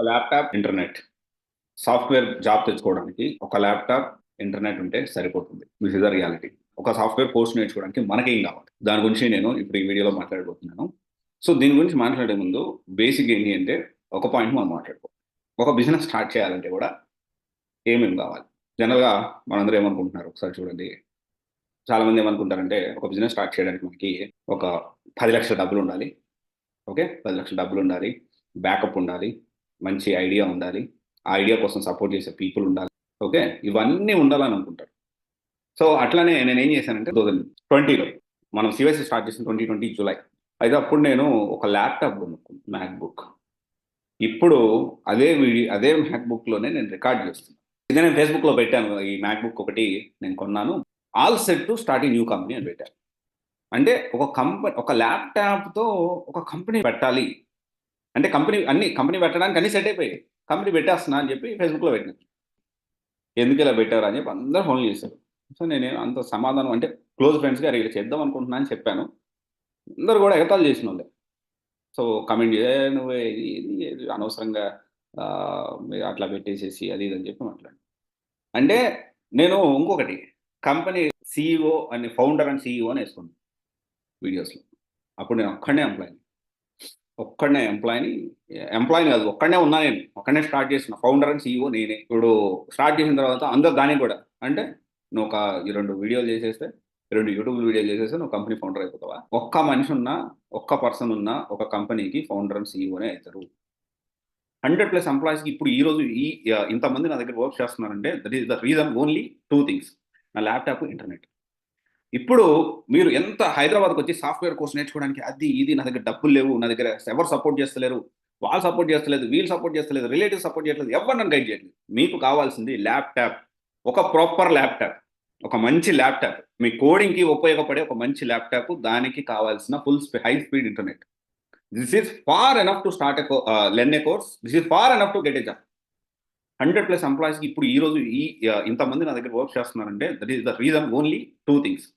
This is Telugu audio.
ఒక ల్యాప్టాప్, ఇంటర్నెట్. సాఫ్ట్‌వేర్ జాబ్ తెచ్చుకోవడానికి ఒక ల్యాప్టాప్, ఇంటర్నెట్ ఉంటే సరిపోతుంది. This is the reality. ఒక సాఫ్ట్‌వేర్ కోర్స్ నేర్చుకోవడానికి మనకేం కావాలి? దాని గురించి నేను ఇప్పుడు ఈ వీడియోలో మాట్లాడబోతున్నాను. సో, దీని గురించి మాట్లాడే ముందు బేసిక్ ఏంటి అంటే ఒక పాయింట్ మనం మాట్లాడుకోవాలి. ఒక బిజినెస్ స్టార్ట్ చేయాలంటే కూడా ఏమేమి కావాలి? జనరల్‌గా మనందరూ ఏమనుకుంటున్నారు ఒకసారి చూడండి. చాలామంది ఏమనుకుంటారంటే ఒక బిజినెస్ స్టార్ట్ చేయడానికి మనకి ఒక 10,00,000 డబ్బులుండాలి. ఓకే. 10,00,000 డబ్బులుండాలి. బ్యాకప్ ఉండాలి. మంచి ఐడియా ఉండాలి. ఆ ఐడియా కోసం సపోర్ట్ చేసే పీపుల్ ఉండాలి. ఓకే. ఇవన్నీ ఉండాలని అనుకుంటారు. సో, అట్లనే నేనేం చేశానంటే 2020లో మనం సీవైసీ స్టార్ట్ చేసిన 2020 జులై. అయితే అప్పుడు నేను ఒక ల్యాప్‌టాప్ కొనుక్కున్నా. మ్యాక్‌బుక్. ఇప్పుడు అదే మ్యాక్‌బుక్‌లోనే నేను రికార్డ్ చేస్తున్నా. ఇదే నేను ఫేస్‌బుక్‌లో పెట్టాను. ఈ మ్యాక్‌బుక్ ఒకటి నేను కొన్నాను. All set to start a new company అని పెట్టాను. అంటే ఒక ల్యాప్‌టాప్‌తో ఒక కంపెనీ పెట్టాలి. అంటే కంపెనీ పెట్టడానికి అన్నీ సెట్ అయిపోయాయి. కంపెనీ పెట్టేస్తున్నా అని చెప్పి ఫేస్‌బుక్‌లో పెట్టినా. ఎందుకిలా పెట్టావురా అని చెప్పి అందరూ ఫోన్లు చేశారు. సో, నేనేం అంత సమాధానం అంటే క్లోజ్ ఫ్రెండ్స్‌గా అరే! ఇలా చేద్దాం అనుకుంటున్నా అని చెప్పాను. అందరూ కూడా ఎగతాళి చేసినోళ్ళే. సో, కామెంట్ నువ్వే ఇది అనవసరంగా మీరు అట్లా పెట్టేసేసి అది ఇది అని చెప్పి మాట్లాడాను. అంటే నేను ఇంకొకటి కంపెనీ సీఈఓ అని ఫౌండర్ అండ్ సీఈఓ అని ఏసుకున్నా వీడియోస్‌లో. అప్పుడు నేను ఒక్కడినే ఎంప్లాయీని. ఎంప్లాయీని కాదు. ఒక్కడినే ఉన్నా నేను. ఒక్కడినే స్టార్ట్ చేసిన. ఫౌండర్ అండ్ సీఈఓ నేనే. ఇప్పుడు స్టార్ట్ చేసిన తర్వాత అందరూ దానికి కూడా అంటే నువ్వు ఈ 2 వీడియోలు చేసేస్తే, 2 యూట్యూబ్ వీడియోలు చేసేస్తే నువ్వు కంపెనీ ఫౌండర్ అయిపోతావా? ఒక్క మనిషి ఉన్నా, ఒక్క పర్సన్ ఉన్నా ఒక కంపెనీకి ఫౌండర్ అండ్ సీఈఓనే అయితారు. 100+ ఎంప్లాయీస్‌కి ఇప్పుడు ఈ రోజు ఇంతమంది నా దగ్గర వర్క్ చేస్తున్నారంటే that is the reason only 2 things. నా ల్యాప్‌టాప్, ఇంటర్నెట్. ఇప్పుడు మీరు ఎంత హైదరాబాద్‌కొచ్చి సాఫ్ట్‌వేర్ కోర్స్ నేర్చుకోవడానికి అది, ఇది నా దగ్గర డబ్బులు లేవు. నా దగ్గర ఎవరు సపోర్ట్ చేస్తలేరు. వాళ్ళు సపోర్ట్ చేస్తలేదు. వీళ్ళు సపోర్ట్ చేస్తలేదు. రిలేటివ్స్ సపోర్ట్ చేయట్లేదు. ఎవ్వరు నన్ను గైడ్ చేయట్లేదు. మీకు కావాల్సింది ల్యాప్‌టాప్. ఒక ప్రాపర్ ల్యాప్‌టాప్. ఒక మంచి ల్యాప్‌టాప్. మీ కోడింగ్‌కి ఉపయోగపడే ఒక మంచి ల్యాప్‌టాప్. దానికి కావాల్సిన high speed internet. This is far enough to learn a course. This is far enough to get a job. 100+ ఎంప్లాయీస్‌కి ఇప్పుడు ఈ రోజు ఇంతమంది నా దగ్గర వర్క్ చేస్తున్నారంటే that is the reason only 2 things.